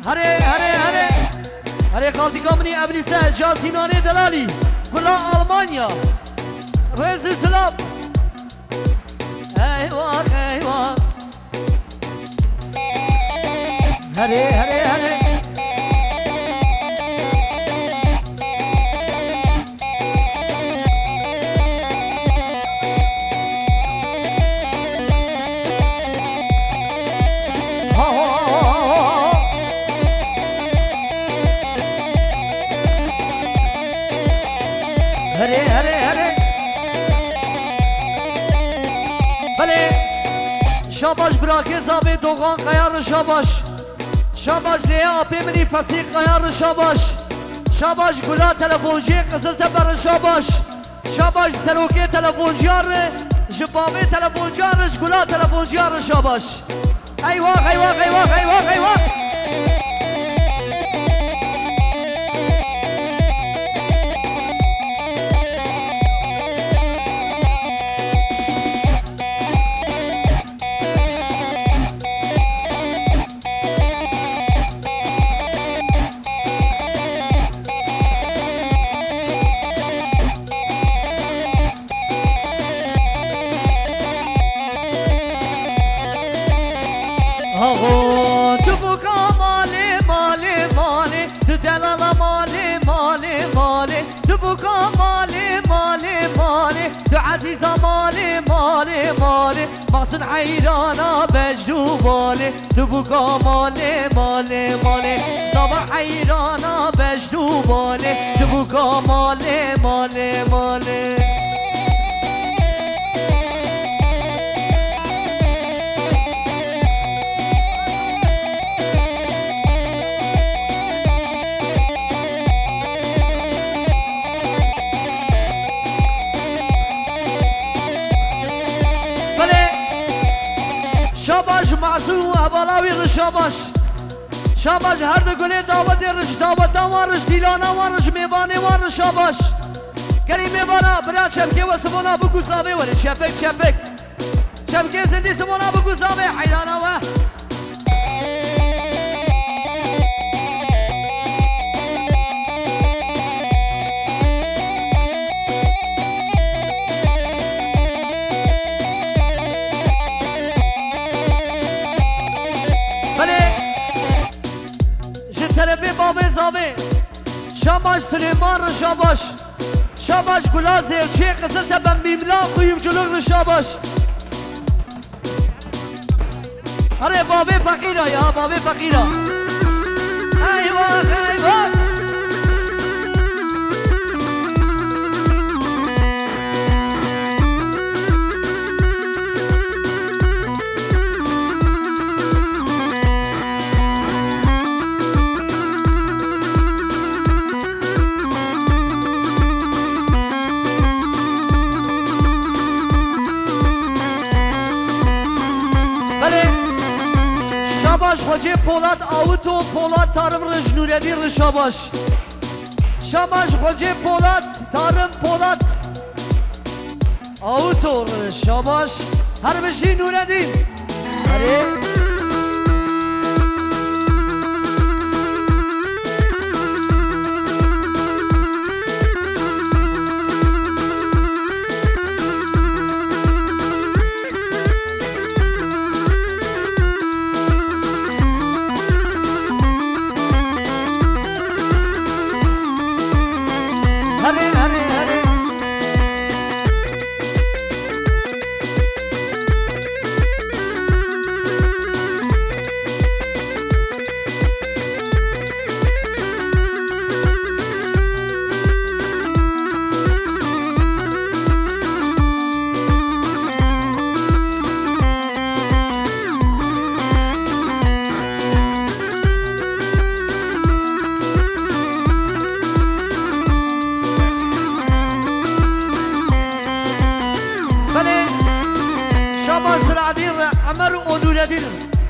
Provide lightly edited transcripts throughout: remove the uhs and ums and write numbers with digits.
هره هره هره هره خالتی کامنی ابلیسه جاسینانه دلالی بلا آلمانیا رئیس سلام ایوان ایوان هره هره هره شاباش براکه زاوی دوغان قیار شاباش شاباش لیا آپی منی فسیق قیار شاباش شاباش گلا تلفونجی قزل تبر شاباش شاباش سروکی تلفونجیار جبابی تلفونجیارش گلا تلفونجیار شاباش ایواق ایواق ایواق ایواق ایواق عزيزة مالي مالي مالي محسن حيرانا بجدو بالي تبقى مالي مالي مالي صباح حيرانا بجدو بالي تبقى مالي مالي مالي معصوم ابالاوی رشاباش شاباش هر دو گله دعوت رش دعوت وارش دیلانا وارش میوانه وارش شاباش کریم میوانا برا شبکه و سمونا بگو زاوی ولی شبک شبک شبکه زندی سمونا بگو زاوی حیرانا و زاوی شاباش سلیمان شاباش شاباش گلازه شیخ قصل تبن بیملا قیم جلوگ شاباش اره بابی فقیره یا بابی فقیره ایوان ایوان شاباش خوچه پولاد آوتو پولاد تارم رج نوردی رشاباش شاباش خوچه پولاد تارم پولاد آوتو رشاباش هر بشی نوردی هره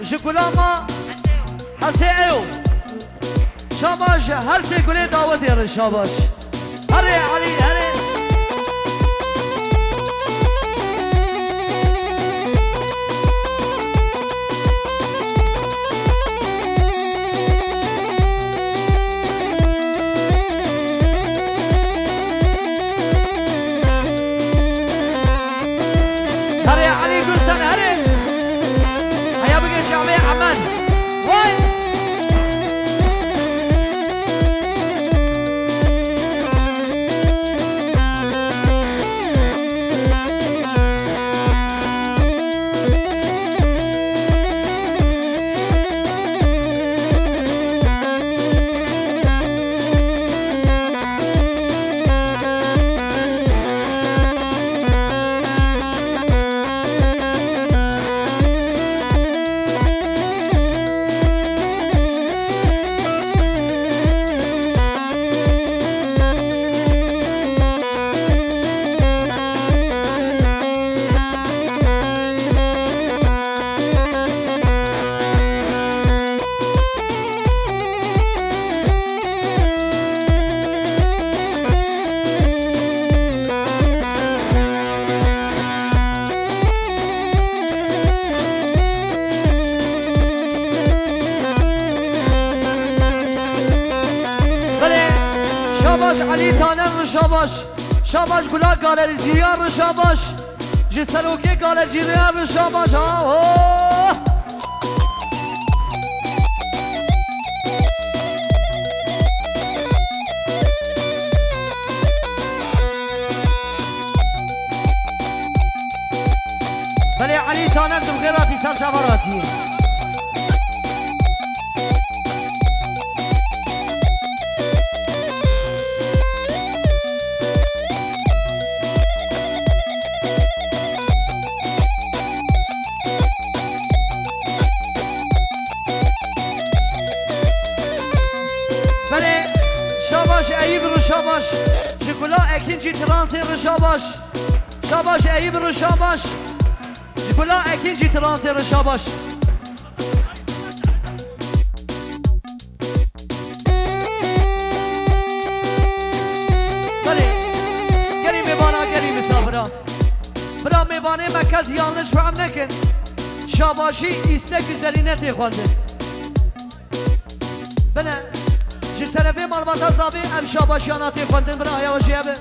شکلاما هسته ایو شاباش هر سه گله دعوت یاره شاباش هره علی هره شاباش علی تانر شاباش شاباش گلا گالرجیار شاباش جسروکی گالرجیار شاباش بله علی تانر دم غیراتی سر شباراتی شاباش جگولا اکینجی ترانسی رو شاباش شاباش ایب رو شاباش جگولا اکینجی ترانسی رو شاباش بله گری میبانا گری مسافرا برا میبانه مکز یانش فهم نکن شاباشی ایسته گذرینه تی خونده بله جی طرفی مالبات زابی ام شاباشیاناتی خوندن برای آیاوشیه به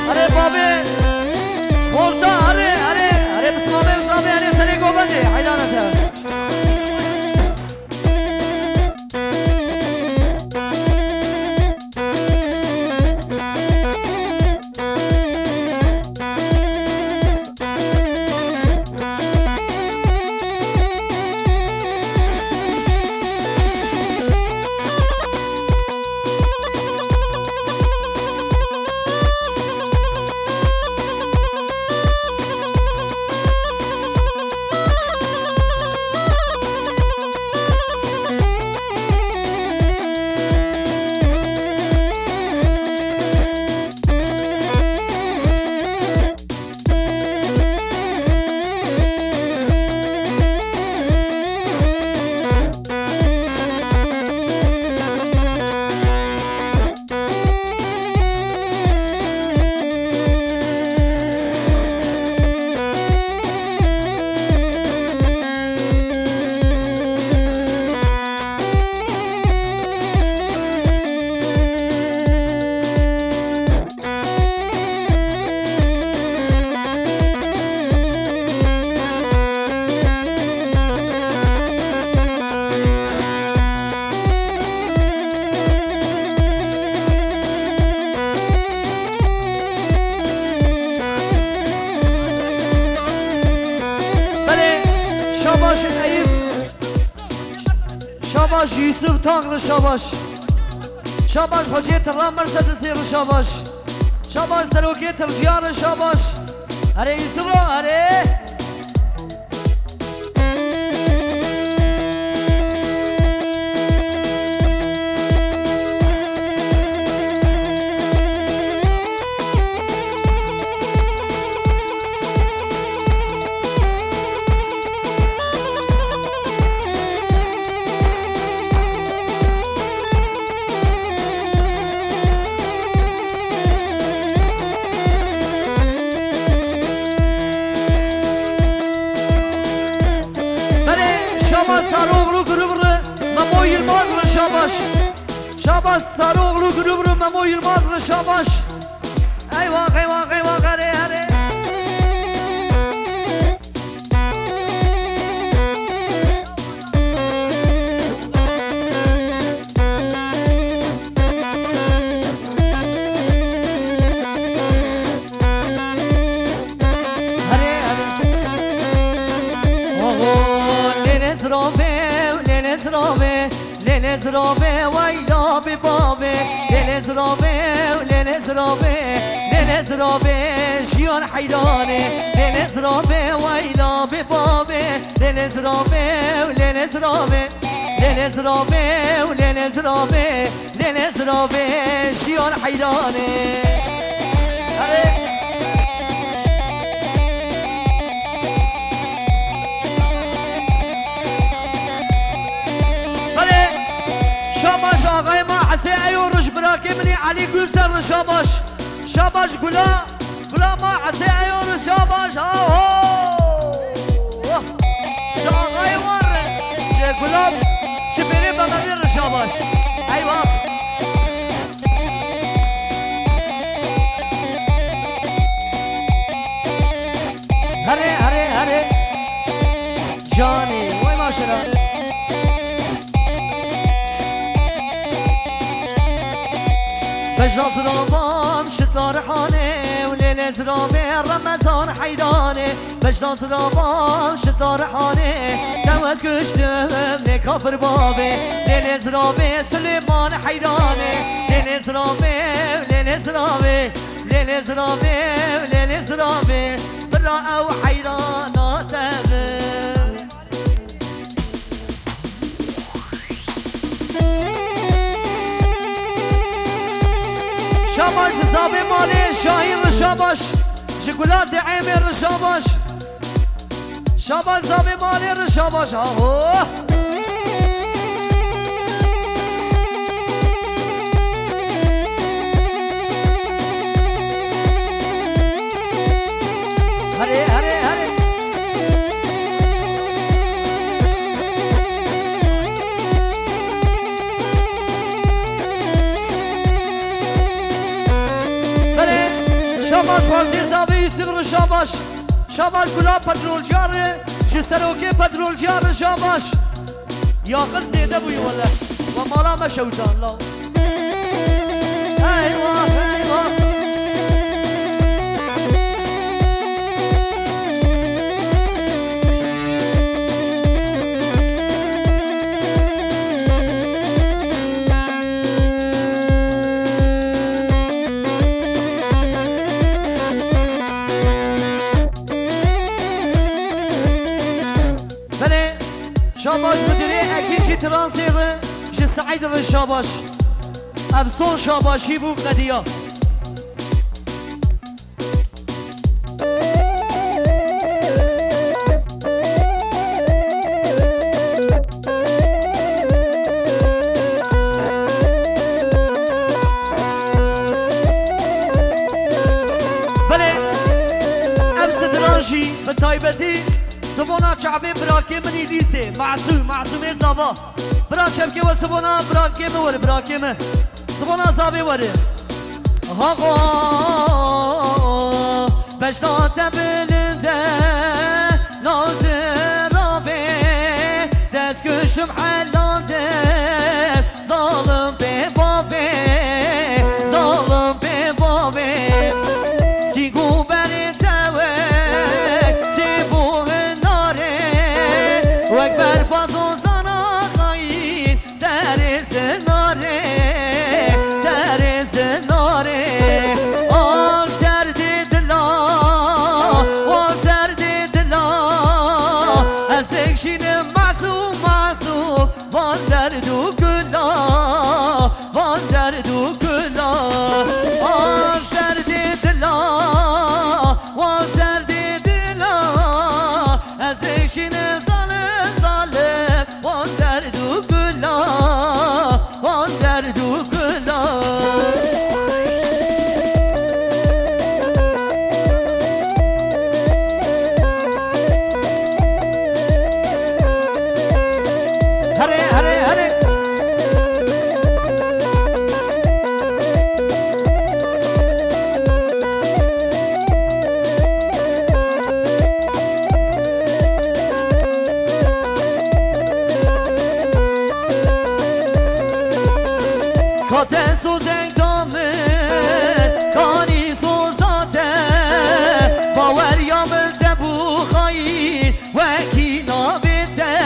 اره بابی خورده اره حيلانته شاباش یوسف تانر شاباش شاباش حجیه ترام مرسد سیر شاباش شاباش سروکی ترجیار شاباش اره یوسف اره شاباش ساروغلو گروبرو ممو یلماز رو شاباش ایواق ایواق ایواق اره اره لنزرابه ويلا ببابه لنزرابه شيون حيرانه لنزرابه ويلا ببابه لنزرابه شيون حيرانه براكي مني علي قلسر شاباش شاباش قلا ما عسى عيون شاباش شاقاي ورد يا قلاب شبيني بغير شاباش ايوه هري جاني وي ما شرا بجرى زرابام شتار حاني وليلة زرابي رمضان حيداني بجرى زرابام شتار حاني توز كشتم لكافر بابي ليلة زرابي سليمان حيداني ليلة زرابي برا او حيرانات شاباش زابي مالي شاهين شاباش شكولات عمر شاباش زابي مالي شاباش هري شاباش بازی زاوی سیغر شاباش گلا پترول جاره جسروکی پترول جاره شاباش یاقل زیده بوی والله و مالا مشوزان لاو ایوه شاباش مديري اكيد جي ترانسيغ جي سعيد الشاباش ابصون شاباشي بو قديا بله ابس درانجي بتايبتي سبونا شعبي براكي مني ديسي معصومي زابا برا شبكي وسبونا براكي مور براكي مه سبونا زابي وري هاقا بجنا تبلنده نازر رابي تسكشم حلاده ظالم ببابي تيقو بري اکبر بازو زنا خاین در زناره آش درد دلا از دکشین معصوم وان درد و گلا آش درد دلا از دکشین Katen suzeng damı kani suzate baver yamılde bu hayin veki nabite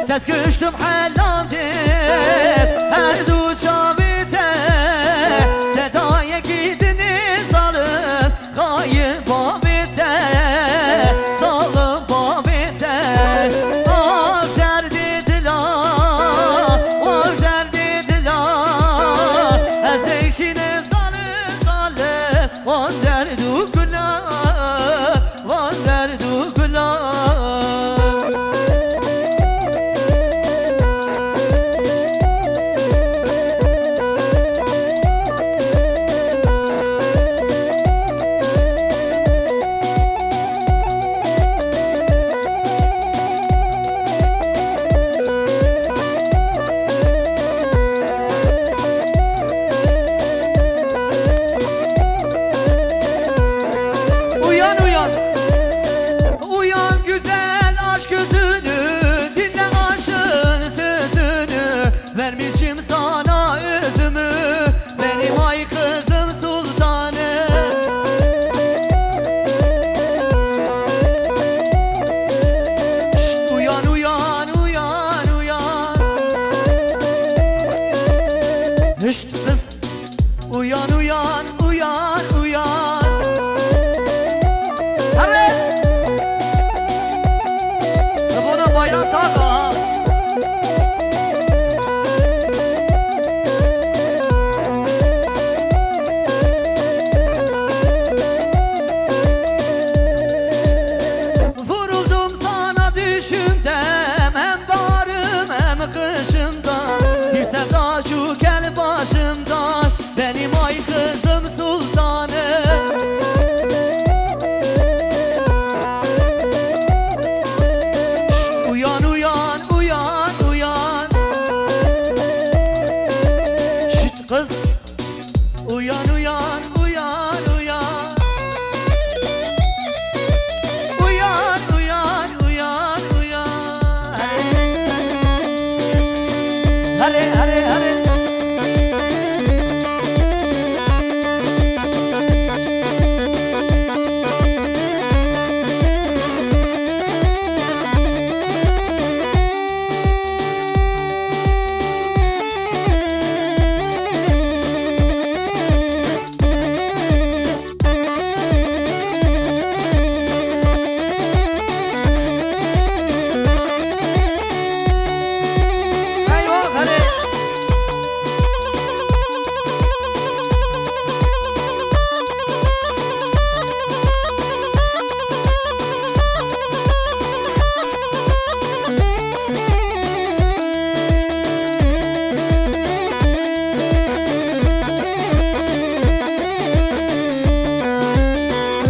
tez güçtüm hellandim her du çabite tedaya gidiniz alın kayın babite salın babite Şine zalim on derdu günah